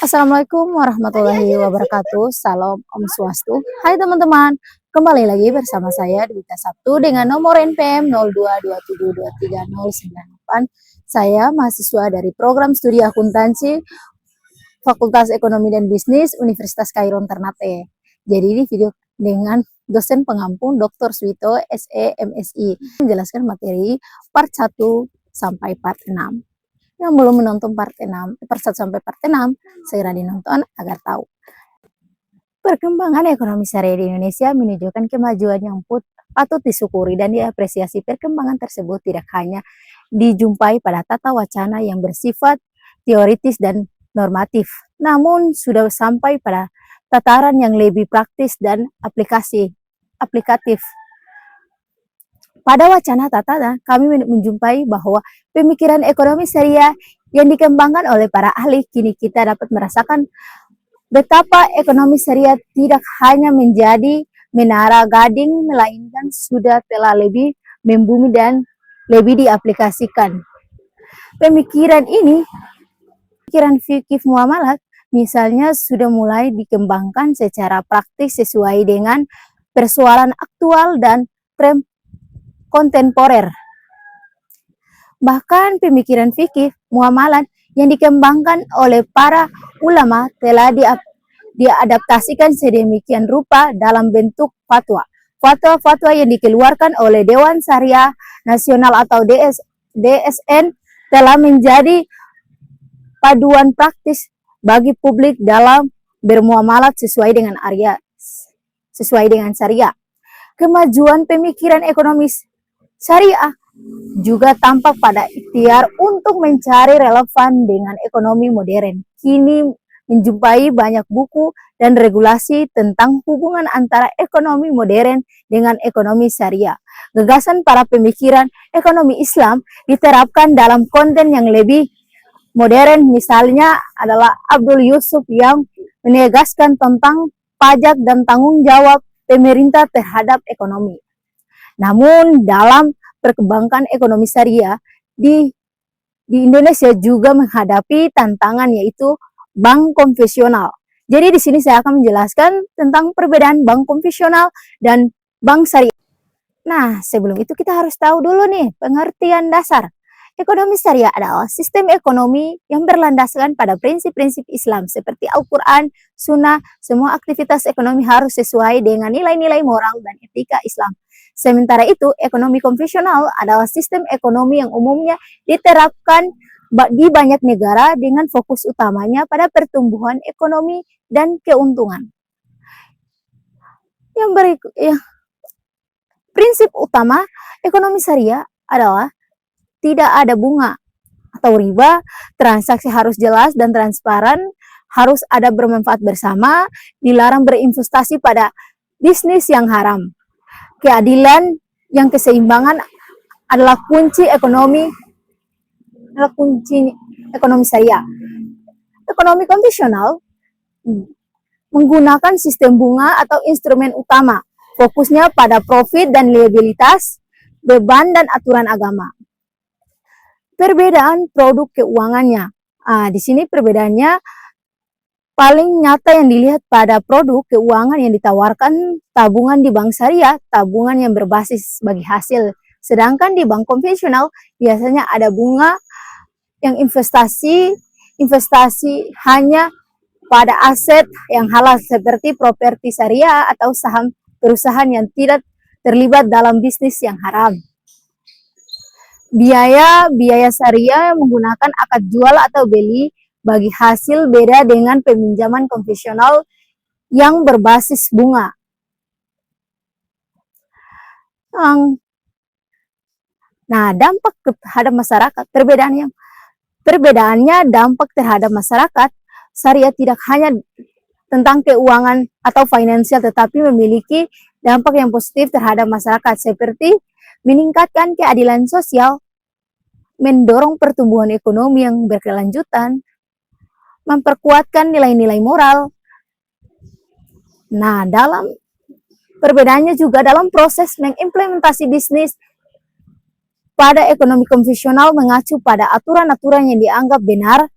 Assalamualaikum warahmatullahi wabarakatuh. Salam Om Swastu. Hai teman-teman, kembali lagi bersama saya Dwita Sabtu dengan nomor NPM 0227230998. Saya mahasiswa dari program studi akuntansi Fakultas Ekonomi dan Bisnis Universitas Kairon Ternate. Jadi di video dengan dosen pengampu Dr. Suito SE MSI menjelaskan materi part 1 sampai part 6. Yang belum menonton part 1 sampai part 6, segera dinonton agar tahu. Perkembangan ekonomi syariah di Indonesia menunjukkan kemajuan yang patut disyukuri dan diapresiasi. Perkembangan tersebut tidak hanya dijumpai pada tata wacana yang bersifat teoritis dan normatif, namun sudah sampai pada tataran yang lebih praktis dan aplikatif. Pada wacana tatanan, kami menjumpai bahwa pemikiran ekonomi syariah yang dikembangkan oleh para ahli, kini kita dapat merasakan betapa ekonomi syariah tidak hanya menjadi menara gading, melainkan sudah telah lebih membumi dan lebih diaplikasikan. Pemikiran fikih muamalat, misalnya sudah mulai dikembangkan secara praktis sesuai dengan persoalan aktual dan tren kontemporer. Bahkan pemikiran fikih muamalat yang dikembangkan oleh para ulama telah diadaptasikan sedemikian rupa dalam bentuk fatwa. Fatwa-fatwa yang dikeluarkan oleh Dewan Syariah Nasional atau DSN telah menjadi paduan praktis bagi publik dalam bermuamalat sesuai dengan syariah. Kemajuan pemikiran ekonomis syariah juga tampak pada ikhtiar untuk mencari relevan dengan ekonomi modern. Kini menjumpai banyak buku dan regulasi tentang hubungan antara ekonomi modern dengan ekonomi syariah. Gagasan para pemikiran ekonomi Islam diterapkan dalam konten yang lebih modern, misalnya adalah Abdul Yusuf yang menegaskan tentang pajak dan tanggung jawab pemerintah terhadap ekonomi. Namun dalam perkembangan ekonomi syariah di Indonesia juga menghadapi tantangan, yaitu bank konvensional. Jadi di sini saya akan menjelaskan tentang perbedaan bank konvensional dan bank syariah. Nah, sebelum itu kita harus tahu dulu nih pengertian dasar. Ekonomi syariah adalah sistem ekonomi yang berlandaskan pada prinsip-prinsip Islam seperti Al-Quran, Sunnah. Semua aktivitas ekonomi harus sesuai dengan nilai-nilai moral dan etika Islam. Sementara itu, ekonomi konvensional adalah sistem ekonomi yang umumnya diterapkan di banyak negara dengan fokus utamanya pada pertumbuhan ekonomi dan keuntungan. Prinsip utama ekonomi syariah adalah tidak ada bunga atau riba, transaksi harus jelas dan transparan, harus ada bermanfaat bersama, dilarang berinvestasi pada bisnis yang haram. Keadilan yang keseimbangan adalah kunci ekonomi syariah. Ekonomi konvensional menggunakan sistem bunga atau instrumen utama, fokusnya pada profit dan liabilitas, beban dan aturan agama. Perbedaan produk keuangannya. Di sini perbedaannya paling nyata yang dilihat pada produk keuangan yang ditawarkan tabungan di bank syariah, tabungan yang berbasis bagi hasil. Sedangkan di bank konvensional biasanya ada bunga yang investasi hanya pada aset yang halal seperti properti syariah atau saham perusahaan yang tidak terlibat dalam bisnis yang haram. Biaya syariah menggunakan akad jual atau beli bagi hasil, beda dengan peminjaman konvensional yang berbasis bunga. Nah, dampak terhadap masyarakat, perbedaannya dampak terhadap masyarakat. Syariah tidak hanya tentang keuangan atau finansial, tetapi memiliki dampak yang positif terhadap masyarakat seperti meningkatkan keadilan sosial, mendorong pertumbuhan ekonomi yang berkelanjutan, memperkuatkan nilai-nilai moral. Nah, dalam perbedaannya juga dalam proses mengimplementasi bisnis pada ekonomi konvensional mengacu pada aturan-aturan yang dianggap benar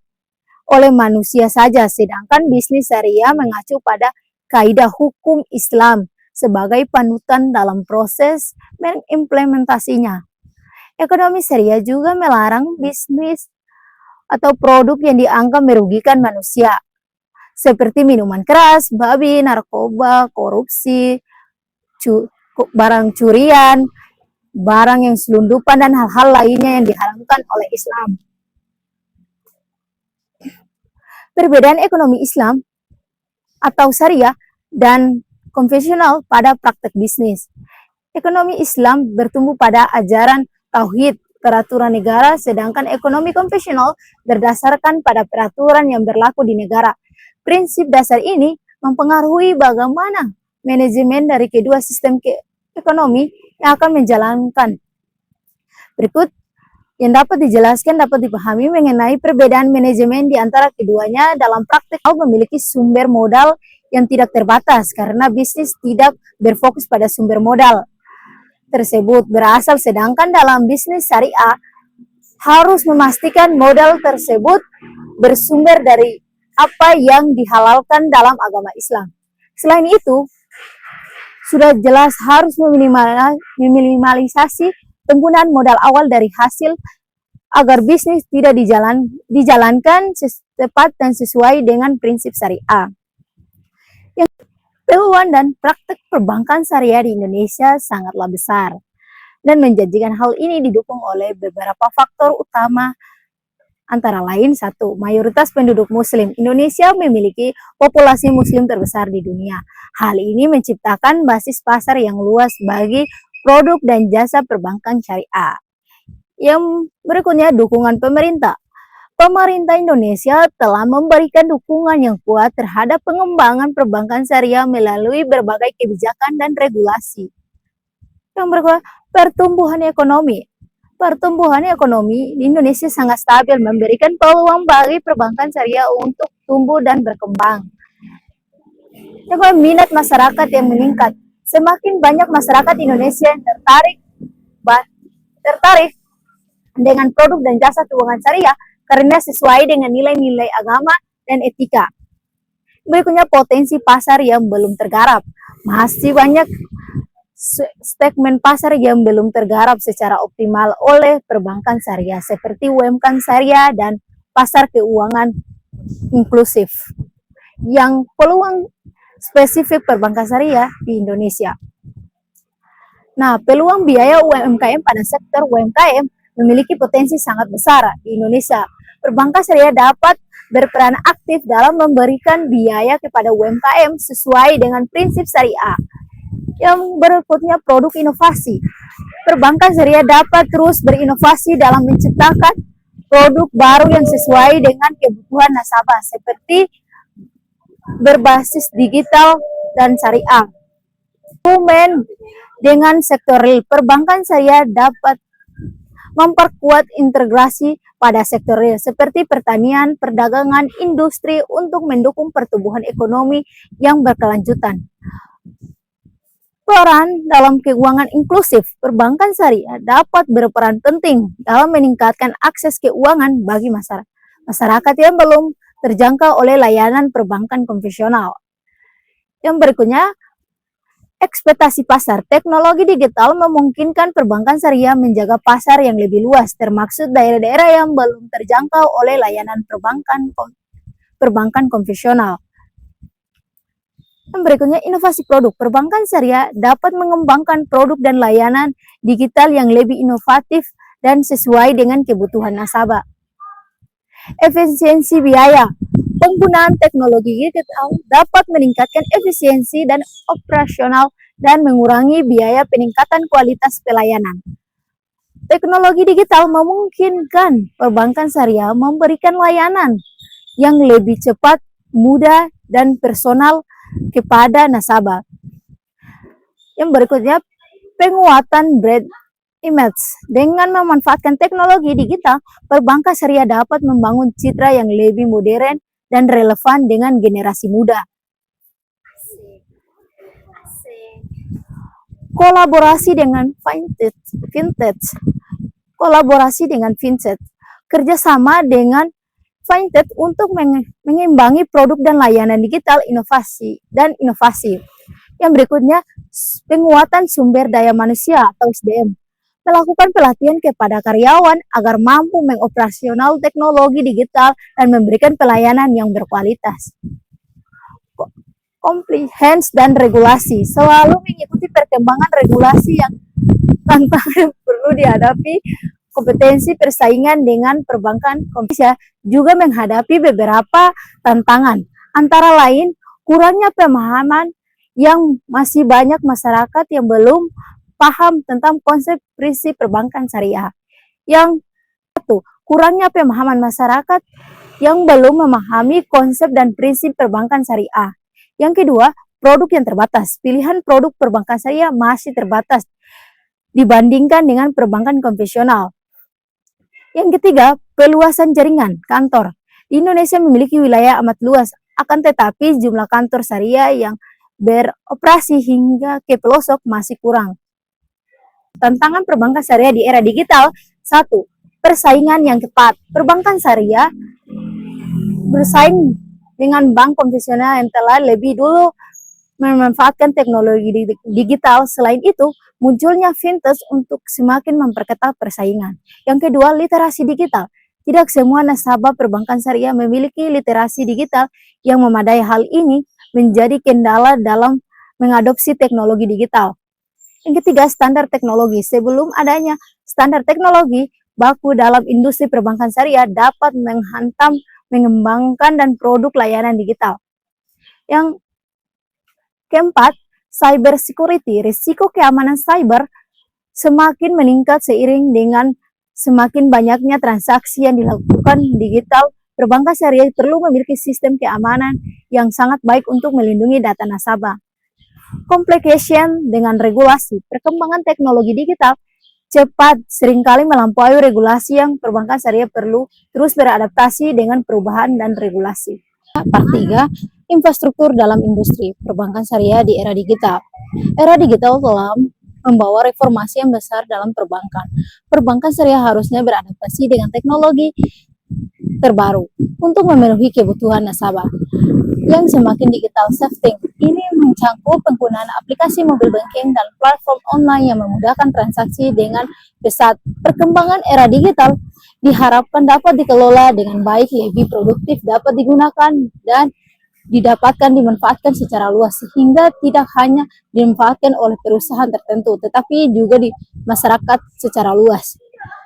oleh manusia saja, sedangkan bisnis syariah mengacu pada kaidah hukum Islam sebagai panutan dalam proses mengimplementasinya. Ekonomi syariah juga melarang bisnis atau produk yang dianggap merugikan manusia, seperti minuman keras, babi, narkoba, korupsi, barang curian, barang yang selundupan, dan hal-hal lainnya yang diharamkan oleh Islam. Perbedaan ekonomi Islam atau syariah dan konvensional pada praktek bisnis. Ekonomi Islam bertumbuh pada ajaran tauhid, peraturan negara, sedangkan ekonomi konvensional berdasarkan pada peraturan yang berlaku di negara. Prinsip dasar ini mempengaruhi bagaimana manajemen dari kedua sistem ekonomi yang akan menjalankan. Berikut yang dapat dijelaskan dapat dipahami mengenai perbedaan manajemen di antara keduanya dalam praktik. Memiliki sumber modal yang tidak terbatas karena bisnis tidak berfokus pada sumber modal tersebut berasal, sedangkan dalam bisnis syariah harus memastikan modal tersebut bersumber dari apa yang dihalalkan dalam agama Islam. Selain itu, sudah jelas harus meminimalisasi penggunaan modal awal dari hasil agar bisnis tidak dijalankan tepat dan sesuai dengan prinsip syariah. Peluang dan praktek perbankan syariah di Indonesia sangatlah besar dan menjanjikan. Hal ini didukung oleh beberapa faktor utama, antara lain: 1. Mayoritas penduduk muslim. Indonesia memiliki populasi muslim terbesar di dunia. Hal ini menciptakan basis pasar yang luas bagi produk dan jasa perbankan syariah. Yang berikutnya, dukungan pemerintah. Pemerintah Indonesia telah memberikan dukungan yang kuat terhadap pengembangan perbankan syariah melalui berbagai kebijakan dan regulasi. Yang berikutnya, pertumbuhan ekonomi. Pertumbuhan ekonomi di Indonesia sangat stabil, memberikan peluang bagi perbankan syariah untuk tumbuh dan berkembang. Yang kedua, minat masyarakat yang meningkat. Semakin banyak masyarakat Indonesia yang tertarik dengan produk dan jasa keuangan syariah karena sesuai dengan nilai-nilai agama dan etika. Berikutnya, potensi pasar yang belum tergarap. Masih banyak segmen pasar yang belum tergarap secara optimal oleh perbankan syariah, seperti UMKM syariah dan pasar keuangan inklusif, yang peluang spesifik perbankan syariah di Indonesia. Nah, peluang biaya UMKM pada sektor UMKM memiliki potensi sangat besar di Indonesia. Perbankan syariah dapat berperan aktif dalam memberikan biaya kepada UMKM sesuai dengan prinsip syariah. Yang berikutnya, produk inovasi. Perbankan syariah dapat terus berinovasi dalam menciptakan produk baru yang sesuai dengan kebutuhan nasabah, seperti berbasis digital dan syariah. Dengan sektor real, perbankan syariah dapat memperkuat integrasi pada sektor real seperti pertanian, perdagangan, industri untuk mendukung pertumbuhan ekonomi yang berkelanjutan. Peran dalam keuangan inklusif. Perbankan syariah dapat berperan penting dalam meningkatkan akses keuangan bagi masyarakat yang belum terjangkau oleh layanan perbankan konvensional. Yang berikutnya, ekspektasi pasar. Teknologi digital memungkinkan perbankan syariah menjaga pasar yang lebih luas, termasuk daerah-daerah yang belum terjangkau oleh layanan perbankan konvensional. Yang berikutnya, inovasi produk. Perbankan syariah dapat mengembangkan produk dan layanan digital yang lebih inovatif dan sesuai dengan kebutuhan nasabah. Efisiensi biaya. Penggunaan teknologi digital dapat meningkatkan efisiensi dan operasional dan mengurangi biaya peningkatan kualitas pelayanan. Teknologi digital memungkinkan perbankan syariah memberikan layanan yang lebih cepat, mudah, dan personal kepada nasabah. Yang berikutnya, penguatan brand image. Dengan memanfaatkan teknologi digital, perbankan syariah dapat membangun citra yang lebih modern dan relevan dengan generasi muda. Kolaborasi dengan vintage. Kolaborasi dengan vintage. Kerjasama dengan Fintech untuk mengimbangi produk dan layanan digital inovasi. Yang berikutnya, penguatan sumber daya manusia atau SDM. Melakukan pelatihan kepada karyawan agar mampu mengoperasional teknologi digital dan memberikan pelayanan yang berkualitas. Compliance dan regulasi, selalu mengikuti perkembangan regulasi yang tantangan perlu dihadapi. Kompetensi persaingan dengan perbankan Indonesia juga menghadapi beberapa tantangan, antara lain kurangnya pemahaman yang masih banyak masyarakat yang belum paham tentang konsep prinsip perbankan syariah. Yang satu, kurangnya pemahaman masyarakat yang belum memahami konsep dan prinsip perbankan syariah. Yang kedua, produk yang terbatas. Pilihan produk perbankan syariah masih terbatas dibandingkan dengan perbankan konvensional. Yang ketiga, peluasan jaringan kantor. Di Indonesia memiliki wilayah amat luas, akan tetapi jumlah kantor syariah yang beroperasi hingga ke pelosok masih kurang. Tantangan perbankan syariah di era digital. 1. Persaingan yang ketat. Perbankan syariah bersaing dengan bank konvensional yang telah lebih dulu memanfaatkan teknologi digital. Selain itu, munculnya fintech untuk semakin memperketat persaingan. Yang kedua, literasi digital. Tidak semua nasabah perbankan syariah memiliki literasi digital yang memadai. Hal ini menjadi kendala dalam mengadopsi teknologi digital. Yang ketiga, standar teknologi. Sebelum adanya standar teknologi baku dalam industri perbankan syariah dapat menghantam mengembangkan dan produk layanan digital. Yang keempat, cyber security. Risiko keamanan cyber semakin meningkat seiring dengan semakin banyaknya transaksi yang dilakukan digital. Perbankan syariah perlu memiliki sistem keamanan yang sangat baik untuk melindungi data nasabah. Complication dengan regulasi. Perkembangan teknologi digital cepat seringkali melampaui regulasi yang perbankan syariah perlu terus beradaptasi dengan perubahan dan regulasi. Part 3, infrastruktur dalam industri perbankan syariah di era digital. Era digital telah membawa reformasi yang besar dalam perbankan. Perbankan syariah harusnya beradaptasi dengan teknologi terbaru untuk memenuhi kebutuhan nasabah yang semakin digital shifting. Ini mencangkup penggunaan aplikasi mobile banking dan platform online yang memudahkan transaksi dengan pesat. Perkembangan era digital diharapkan dapat dikelola dengan baik, lebih produktif, dapat digunakan dan dimanfaatkan secara luas, sehingga tidak hanya dimanfaatkan oleh perusahaan tertentu, tetapi juga di masyarakat secara luas.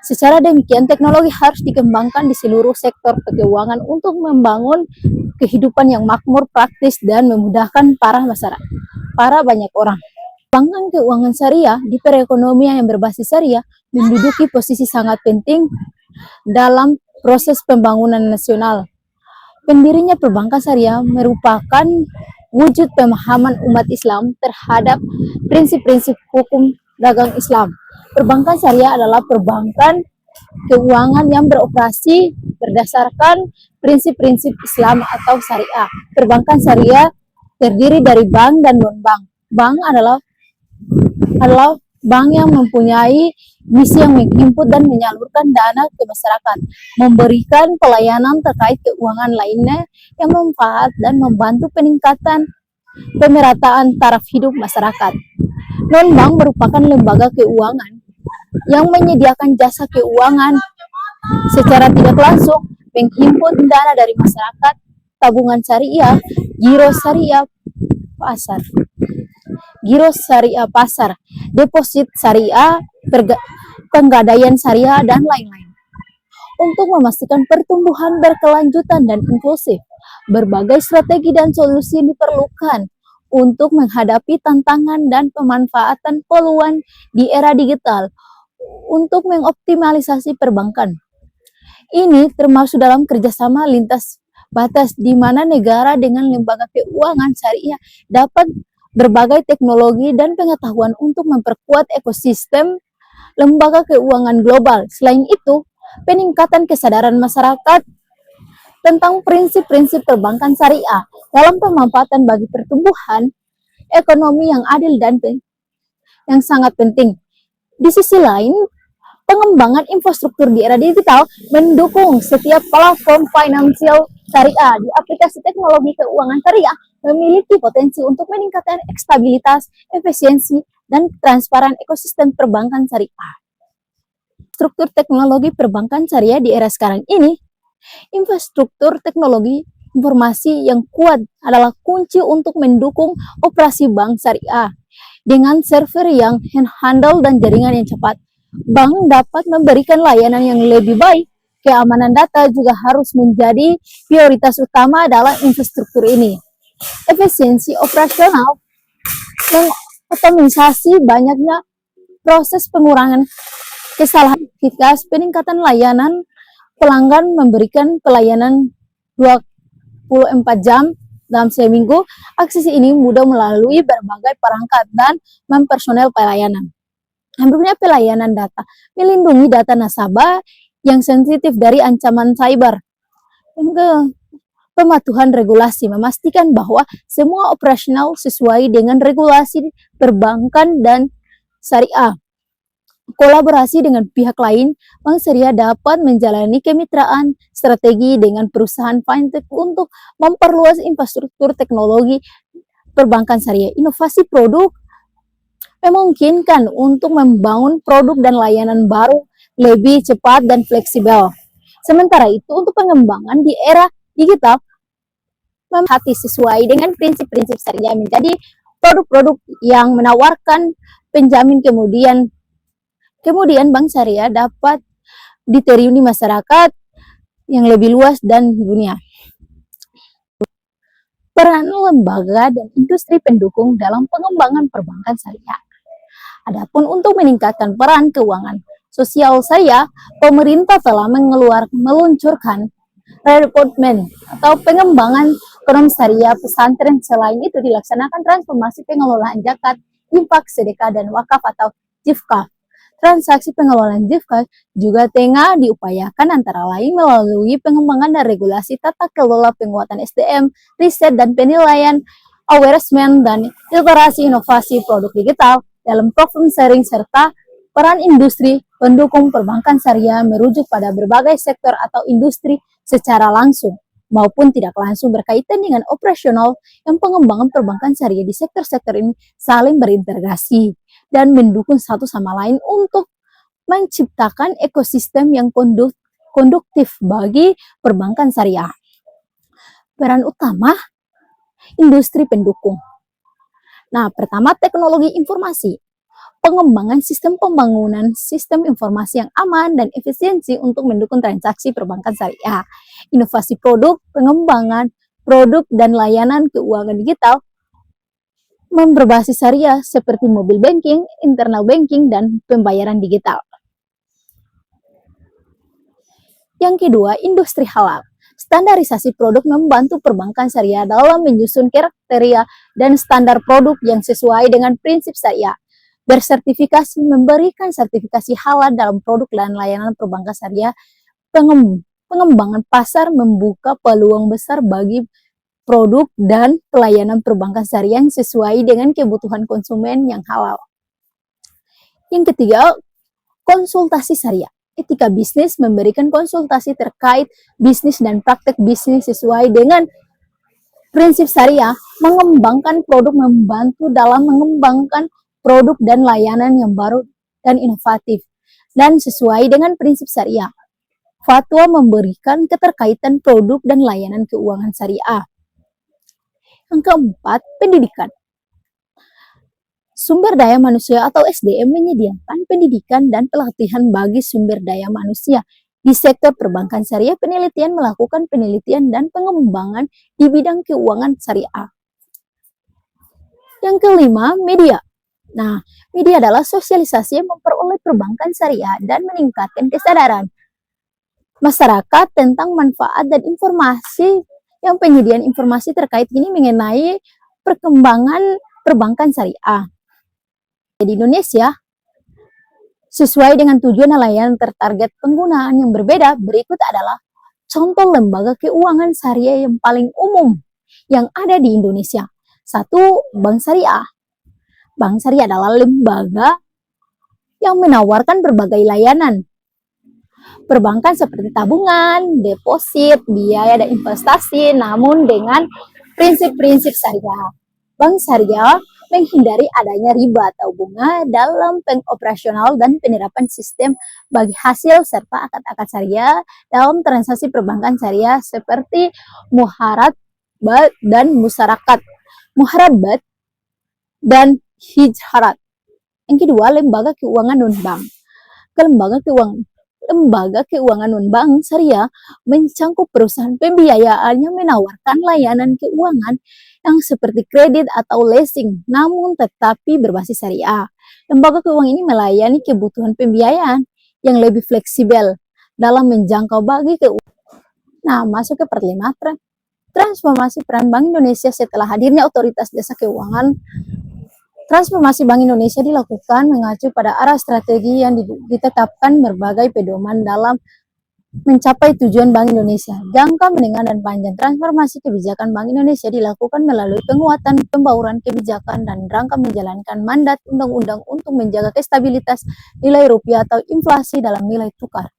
Secara demikian, teknologi harus dikembangkan di seluruh sektor keuangan untuk membangun kehidupan yang makmur, praktis, dan memudahkan para banyak orang. Perbankan keuangan syariah di perekonomian yang berbasis syariah menduduki posisi sangat penting dalam proses pembangunan nasional. Pendirinya perbankan syariah merupakan wujud pemahaman umat Islam terhadap prinsip-prinsip hukum dagang Islam. Perbankan syariah adalah perbankan keuangan yang beroperasi berdasarkan prinsip-prinsip Islam atau syariah. Perbankan syariah terdiri dari bank dan non-bank. Bank adalah bank yang mempunyai misi yang menghimpun dan menyalurkan dana ke masyarakat, memberikan pelayanan terkait keuangan lainnya yang bermanfaat dan membantu peningkatan pemerataan taraf hidup masyarakat. Non-bank merupakan lembaga keuangan yang menyediakan jasa keuangan secara tidak langsung, menghimpun dana dari masyarakat, tabungan syariah, giro syariah pasar, deposit syariah, penggadaian syariah, dan lain-lain. Untuk memastikan pertumbuhan berkelanjutan dan inklusif, berbagai strategi dan solusi diperlukan untuk menghadapi tantangan dan pemanfaatan peluang di era digital untuk mengoptimalisasi perbankan. Ini termasuk dalam kerjasama lintas batas di mana negara dengan lembaga keuangan syariah dapat berbagai teknologi dan pengetahuan untuk memperkuat ekosistem lembaga keuangan global. Selain itu, peningkatan kesadaran masyarakat tentang prinsip-prinsip perbankan syariah dalam pemanfaatan bagi pertumbuhan ekonomi yang adil dan yang sangat penting. Di sisi lain, Pengembangan infrastruktur di era digital mendukung setiap platform finansial syariah di aplikasi teknologi keuangan syariah memiliki potensi untuk meningkatkan stabilitas, efisiensi, dan transparan ekosistem perbankan syariah. Struktur teknologi perbankan syariah di era sekarang ini, infrastruktur teknologi informasi yang kuat adalah kunci untuk mendukung operasi bank syariah. Dengan server yang handal dan jaringan yang cepat, bank dapat memberikan layanan yang lebih baik. Keamanan data juga harus menjadi prioritas utama dalam infrastruktur ini. Efisiensi operasional mengoptimisasi banyaknya proses pengurangan kesalahan, efikasitas peningkatan layanan pelanggan memberikan pelayanan 24 jam dalam seminggu. Akses ini mudah melalui berbagai perangkat dan mempersonel pelayanan. Ambilnya pelayanan data, melindungi data nasabah yang sensitif dari ancaman cyber. Yang pematuhan regulasi, memastikan bahwa semua operasional sesuai dengan regulasi perbankan dan syariah. Kolaborasi dengan pihak lain, Bank Syariah dapat menjalani kemitraan strategi dengan perusahaan fintech untuk memperluas infrastruktur teknologi perbankan syariah. Inovasi produk memungkinkan untuk membangun produk dan layanan baru lebih cepat dan fleksibel. Sementara itu, untuk pengembangan di era digital, hati sesuai dengan prinsip-prinsip syariah menjadi produk-produk yang menawarkan penjamin kemudian bank syariah dapat diterima masyarakat yang lebih luas dan dunia. Peran lembaga dan industri pendukung dalam pengembangan perbankan syariah. Adapun untuk meningkatkan peran keuangan sosial syariah, pemerintah telah meluncurkan redevelopment atau pengembangan ekonomi syariah pesantren. Selain itu dilaksanakan transformasi pengelolaan zakat, infak, sedekah, dan wakaf atau jifkah. Transaksi pengelolaan jifkah juga tengah diupayakan antara lain melalui pengembangan dan regulasi tata kelola penguatan SDM, riset dan penilaian, awareness dan literasi inovasi produk digital dalam program sharing serta peran industri pendukung perbankan syariah merujuk pada berbagai sektor atau industri secara langsung maupun tidak langsung berkaitan dengan operasional yang pengembangan perbankan syariah di sektor-sektor ini saling berintegrasi dan mendukung satu sama lain untuk menciptakan ekosistem yang konduktif bagi perbankan syariah. Peran utama industri pendukung. Nah, pertama teknologi informasi. Pengembangan sistem pembangunan sistem informasi yang aman dan efisiensi untuk mendukung transaksi perbankan syariah. Inovasi produk, pengembangan produk dan layanan keuangan digital berbasis syariah seperti mobile banking, internal banking, dan pembayaran digital. Yang kedua, industri halal. Standarisasi produk membantu perbankan syariah dalam menyusun kriteria dan standar produk yang sesuai dengan prinsip syariah. Bersertifikasi, memberikan sertifikasi halal dalam produk dan layanan perbankan syariah. Pengembangan pasar membuka peluang besar bagi produk dan pelayanan perbankan syariah yang sesuai dengan kebutuhan konsumen yang halal. Yang ketiga, konsultasi syariah. Etika bisnis memberikan konsultasi terkait bisnis dan praktek bisnis sesuai dengan prinsip syariah. Mengembangkan produk membantu dalam mengembangkan produk dan layanan yang baru dan inovatif dan sesuai dengan prinsip syariah. Fatwa memberikan keterkaitan produk dan layanan keuangan syariah. Yang keempat, pendidikan. Sumber daya manusia atau SDM menyediakan pendidikan dan pelatihan bagi sumber daya manusia. Di sektor perbankan syariah, penelitian melakukan penelitian dan pengembangan di bidang keuangan syariah. Yang kelima, media. Nah, media adalah sosialisasi yang memperoleh perbankan syariah dan meningkatkan kesadaran masyarakat tentang manfaat dan informasi yang penyediaan informasi terkait ini mengenai perkembangan perbankan syariah. Di Indonesia, sesuai dengan tujuan layanan tertarget penggunaan yang berbeda, berikut adalah contoh lembaga keuangan syariah yang paling umum yang ada di Indonesia. 1. Bank Syariah. Bank Syariah adalah lembaga yang menawarkan berbagai layanan perbankan seperti tabungan, deposit, biaya dan investasi, namun dengan prinsip-prinsip syariah. Bank syariah menghindari adanya riba atau bunga dalam pengoperasional dan penerapan sistem bagi hasil serta akad-akad syariah dalam transaksi perbankan syariah seperti muharabat dan musyarakat, muharabat dan hijharat. Yang kedua, lembaga keuangan non-bank. Lembaga keuangan non-bank syariah mencangkup perusahaan pembiayaan yang menawarkan layanan keuangan yang seperti kredit atau leasing, namun tetapi berbasis syariah. Lembaga keuangan ini melayani kebutuhan pembiayaan yang lebih fleksibel dalam menjangkau bagi keuangan. Nah, masuk ke part 5, transformasi peran Bank Indonesia setelah hadirnya otoritas jasa keuangan. Transformasi Bank Indonesia dilakukan mengacu pada arah strategi yang ditetapkan berbagai pedoman dalam mencapai tujuan Bank Indonesia. Jangka menengah dan panjang, transformasi kebijakan Bank Indonesia dilakukan melalui penguatan pembauran kebijakan dan rangka menjalankan mandat undang-undang untuk menjaga stabilitas nilai rupiah atau inflasi dalam nilai tukar,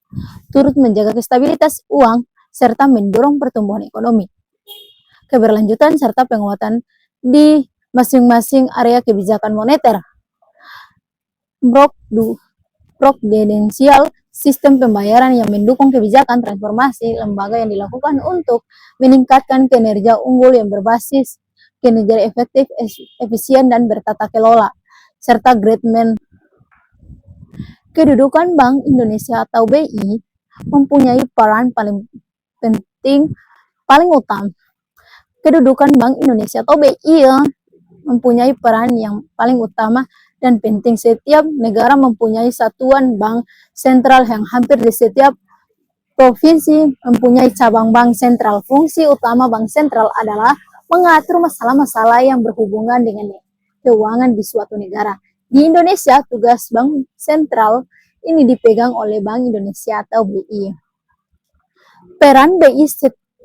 turut menjaga stabilitas uang serta mendorong pertumbuhan ekonomi, keberlanjutan serta penguatan di masing-masing area kebijakan moneter. Prudensial sistem pembayaran yang mendukung kebijakan transformasi lembaga yang dilakukan untuk meningkatkan kinerja unggul yang berbasis kinerja efektif, efisien, dan bertata kelola, serta Greatman. Kedudukan Bank Indonesia atau BI mempunyai peran paling utama. Kedudukan Bank Indonesia atau BI mempunyai peran yang paling utama dan penting. Setiap negara mempunyai satuan bank sentral yang hampir di setiap provinsi mempunyai cabang bank sentral. Fungsi utama bank sentral adalah mengatur masalah-masalah yang berhubungan dengan keuangan di suatu negara. Di Indonesia, tugas bank sentral ini dipegang oleh Bank Indonesia atau BI. Peran BI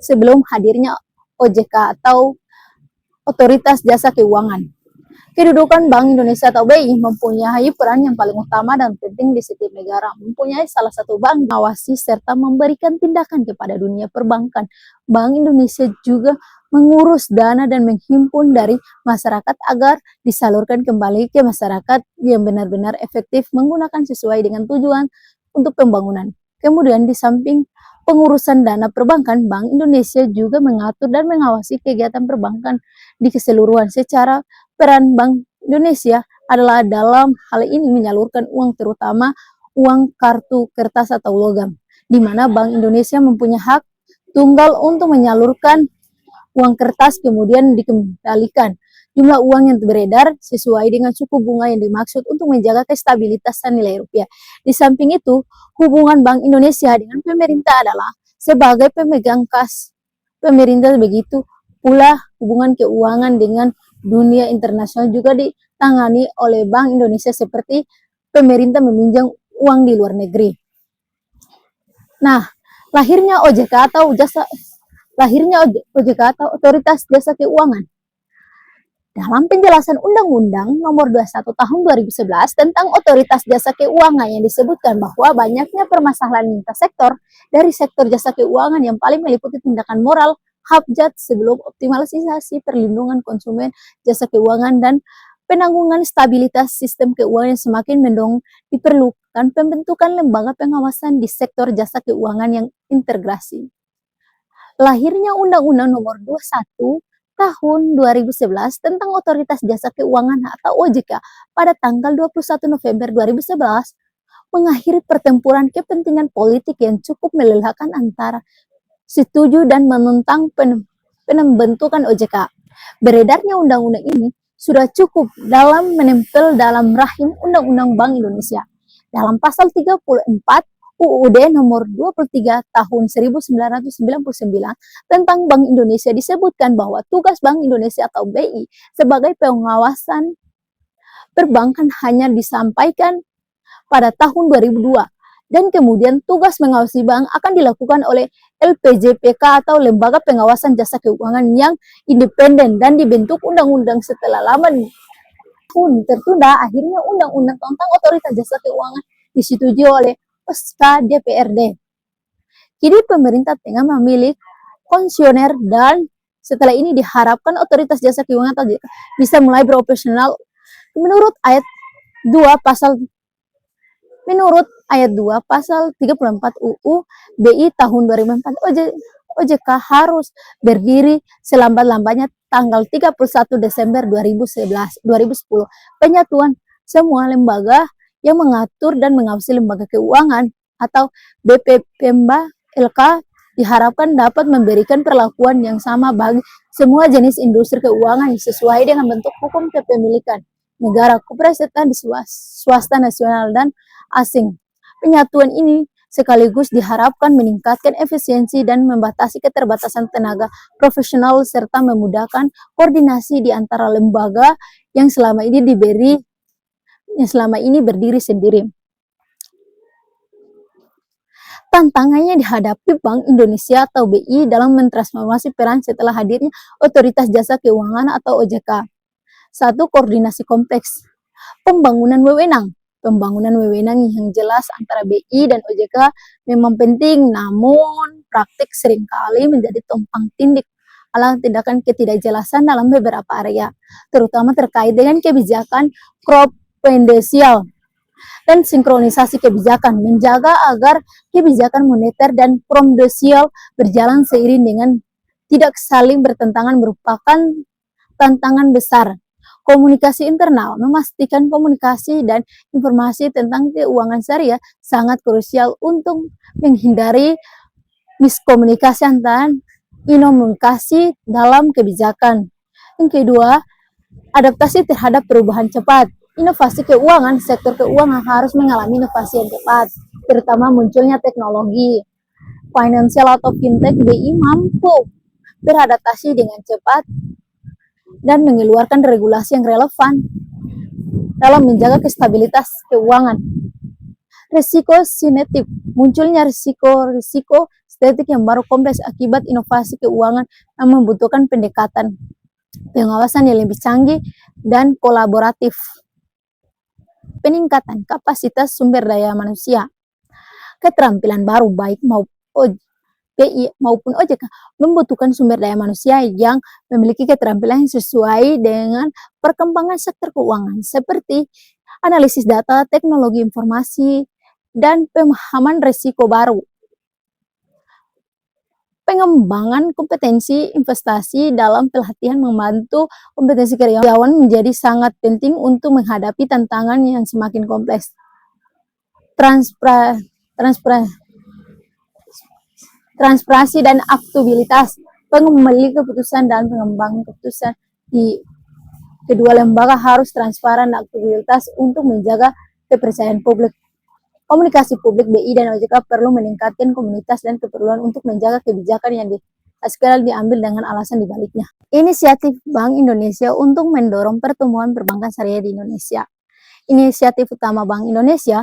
sebelum hadirnya OJK atau Otoritas Jasa Keuangan. Kedudukan Bank Indonesia atau BI mempunyai peran yang paling utama dan penting di setiap negara. Mempunyai salah satu bank mengawasi serta memberikan tindakan kepada dunia perbankan. Bank Indonesia juga mengurus dana dan menghimpun dari masyarakat agar disalurkan kembali ke masyarakat yang benar-benar efektif menggunakan sesuai dengan tujuan untuk pembangunan. Kemudian di samping pengurusan dana perbankan, Bank Indonesia juga mengatur dan mengawasi kegiatan perbankan di keseluruhan. Secara peran Bank Indonesia adalah dalam hal ini menyalurkan uang, terutama uang kartu kertas atau logam, di mana Bank Indonesia mempunyai hak tunggal untuk menyalurkan uang kertas kemudian dikembalikan. Jumlah uang yang beredar sesuai dengan suku bunga yang dimaksud untuk menjaga kestabilitasan nilai rupiah. Di samping itu, hubungan Bank Indonesia dengan pemerintah adalah sebagai pemegang kas pemerintah, begitu pula hubungan keuangan dengan dunia internasional juga ditangani oleh Bank Indonesia seperti pemerintah meminjam uang di luar negeri. Nah, lahirnya OJK atau Otoritas Jasa Keuangan. Dalam penjelasan Undang-Undang Nomor 21 Tahun 2011 tentang Otoritas Jasa Keuangan yang disebutkan bahwa banyaknya permasalahan lintas sektor dari sektor jasa keuangan yang paling meliputi tindakan moral, habjat sebelum optimalisasi perlindungan konsumen jasa keuangan dan penanggungan stabilitas sistem keuangan yang semakin mendorong diperlukan pembentukan lembaga pengawasan di sektor jasa keuangan yang integrasi. Lahirnya Undang-Undang Nomor 21 Tahun 2011 tentang Otoritas Jasa Keuangan atau OJK pada tanggal 21 November 2011 mengakhiri pertempuran kepentingan politik yang cukup melelahkan antara setuju dan menentang pembentukan OJK. Beredarnya undang-undang ini sudah cukup dalam menempel dalam rahim Undang-Undang Bank Indonesia. Dalam pasal 34 UUD nomor 23 tahun 1999 tentang Bank Indonesia disebutkan bahwa tugas Bank Indonesia atau BI sebagai pengawasan perbankan hanya disampaikan pada tahun 2002 dan kemudian tugas mengawasi bank akan dilakukan oleh LPJPK atau Lembaga Pengawasan Jasa Keuangan yang independen dan dibentuk undang-undang setelah lama pun tertunda, akhirnya undang-undang tentang otoritas jasa keuangan disetujui oleh OSKA DPRD. Kini pemerintah tengah memilih konsesioner dan setelah ini diharapkan otoritas jasa keuangan bisa mulai beroperasional menurut ayat 2 pasal 34 UU BI tahun 2004. OJK harus berdiri selambat-lambatnya tanggal 31 Desember 2010. Penyatuan semua lembaga yang mengatur dan mengawasi lembaga keuangan atau BPPMBA LK diharapkan dapat memberikan perlakuan yang sama bagi semua jenis industri keuangan sesuai dengan bentuk hukum kepemilikan negara, kepesertaan di swasta nasional dan asing. Penyatuan ini sekaligus diharapkan meningkatkan efisiensi dan membatasi keterbatasan tenaga profesional serta memudahkan koordinasi di antara lembaga yang selama ini berdiri sendiri. Tantangannya dihadapi Bank Indonesia atau BI dalam mentransformasi peran setelah hadirnya Otoritas Jasa Keuangan atau OJK. 1. Koordinasi kompleks. Pembangunan wewenang yang jelas antara BI dan OJK memang penting, namun praktik seringkali menjadi tumpang tindih ala tindakan ketidakjelasan dalam beberapa area, terutama terkait dengan kebijakan prudensial dan sinkronisasi kebijakan, menjaga agar kebijakan moneter dan prudensial berjalan seiring dengan tidak saling bertentangan merupakan tantangan besar. Komunikasi internal, memastikan komunikasi dan informasi tentang keuangan syariah sangat krusial untuk menghindari miskomunikasi antar inovasi dalam kebijakan. Yang kedua, adaptasi terhadap perubahan cepat. Inovasi keuangan, sektor keuangan harus mengalami inovasi yang cepat, terutama munculnya teknologi. Financial atau fintech BI mampu beradaptasi dengan cepat dan mengeluarkan regulasi yang relevan dalam menjaga kestabilitas keuangan. Risiko sinetik, munculnya risiko sinetik yang baru kompleks akibat inovasi keuangan yang membutuhkan pendekatan pengawasan yang lebih canggih dan kolaboratif. Peningkatan kapasitas sumber daya manusia, keterampilan baru baik BI maupun OJK membutuhkan sumber daya manusia yang memiliki keterampilan yang sesuai dengan perkembangan sektor keuangan seperti analisis data, teknologi informasi, dan pemahaman risiko baru. Pengembangan kompetensi investasi dalam pelatihan membantu kompetensi karyawan menjadi sangat penting untuk menghadapi tantangan yang semakin kompleks. Transparansi dan akuntabilitas, pengambil keputusan dan pengembangan keputusan di kedua lembaga harus transparan dan akuntabilitas untuk menjaga kepercayaan publik. Komunikasi publik BI dan OJK perlu meningkatkan komunitas dan keperluan untuk menjaga kebijakan yang diambil dengan alasan dibaliknya. Inisiatif Bank Indonesia untuk mendorong pertumbuhan perbankan syariah di Indonesia. Inisiatif utama Bank Indonesia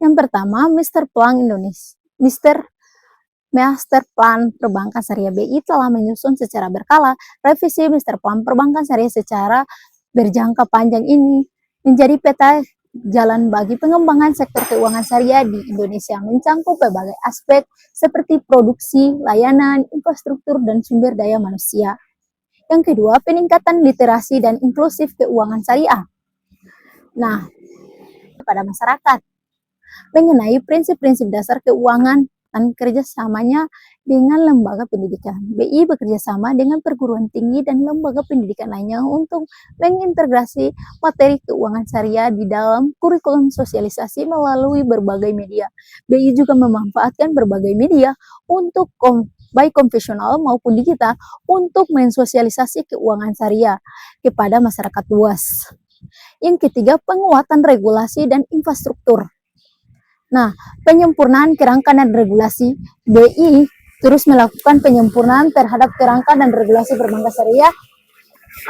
yang pertama, Master Plan Perbankan Syariah BI telah menyusun secara berkala revisi Master Plan Perbankan Syariah secara berjangka panjang ini menjadi peta jalan bagi pengembangan sektor keuangan syariah di Indonesia, mencangkup berbagai aspek seperti produksi, layanan, infrastruktur, dan sumber daya manusia. Yang kedua, peningkatan literasi dan inklusif keuangan syariah. Nah, kepada masyarakat mengenai prinsip-prinsip dasar keuangan dan kerjasamanya dengan lembaga pendidikan. BI bekerjasama dengan perguruan tinggi dan lembaga pendidikan lainnya untuk mengintegrasi materi keuangan syariah di dalam kurikulum sosialisasi melalui berbagai media. BI juga memanfaatkan berbagai media untuk baik konvensional maupun digital untuk mensosialisasi keuangan syariah kepada masyarakat luas. Yang ketiga, penguatan regulasi dan infrastruktur. Nah, penyempurnaan kerangka dan regulasi, BI terus melakukan penyempurnaan terhadap kerangka dan regulasi perbankan syariah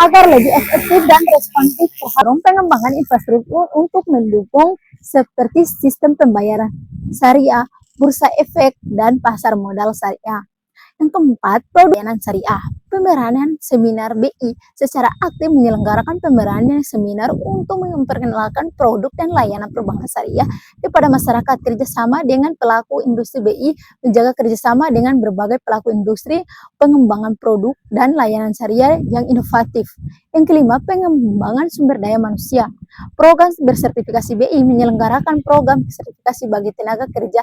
agar lebih efektif dan responsif terhadap pengembangan infrastruktur untuk mendukung seperti sistem pembayaran syariah, bursa efek, dan pasar modal syariah. Yang keempat, pelayanan syariah. Pemberian seminar BI secara aktif menyelenggarakan pemberian seminar untuk memperkenalkan produk dan layanan perbankan syariah kepada masyarakat, kerjasama dengan pelaku industri BI, menjaga kerjasama dengan berbagai pelaku industri, pengembangan produk dan layanan syariah yang inovatif. Yang kelima, pengembangan sumber daya manusia. Program bersertifikasi BI menyelenggarakan program sertifikasi bagi tenaga kerja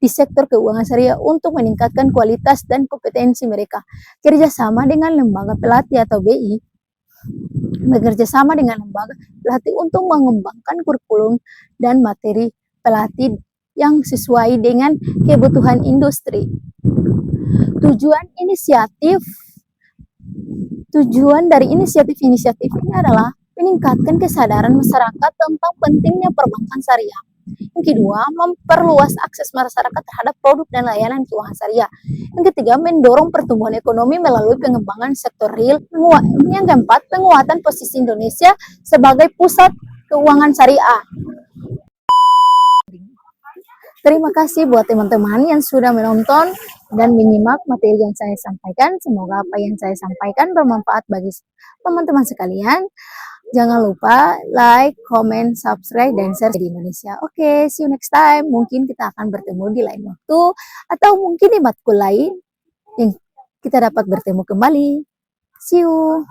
di sektor keuangan syariah untuk meningkatkan kualitas dan kompetensi mereka. Kerjasama dengan lembaga pelatih atau BI, bekerja sama dengan lembaga pelatih untuk mengembangkan kurikulum dan materi pelatih yang sesuai dengan kebutuhan industri. Tujuan dari inisiatif-inisiatif ini adalah meningkatkan kesadaran masyarakat tentang pentingnya perbankan syariah. Yang kedua, memperluas akses masyarakat terhadap produk dan layanan keuangan syariah. Yang ketiga, mendorong pertumbuhan ekonomi melalui pengembangan sektor real. Yang keempat, penguatan posisi Indonesia sebagai pusat keuangan syariah. Terima kasih buat teman-teman yang sudah menonton dan menyimak materi yang saya sampaikan. Semoga apa yang saya sampaikan bermanfaat bagi teman-teman sekalian. Jangan lupa like, comment, subscribe, dan share di Indonesia. Oke, see you next time. Mungkin kita akan bertemu di lain waktu, atau mungkin di matkul lain yang kita dapat bertemu kembali. See you.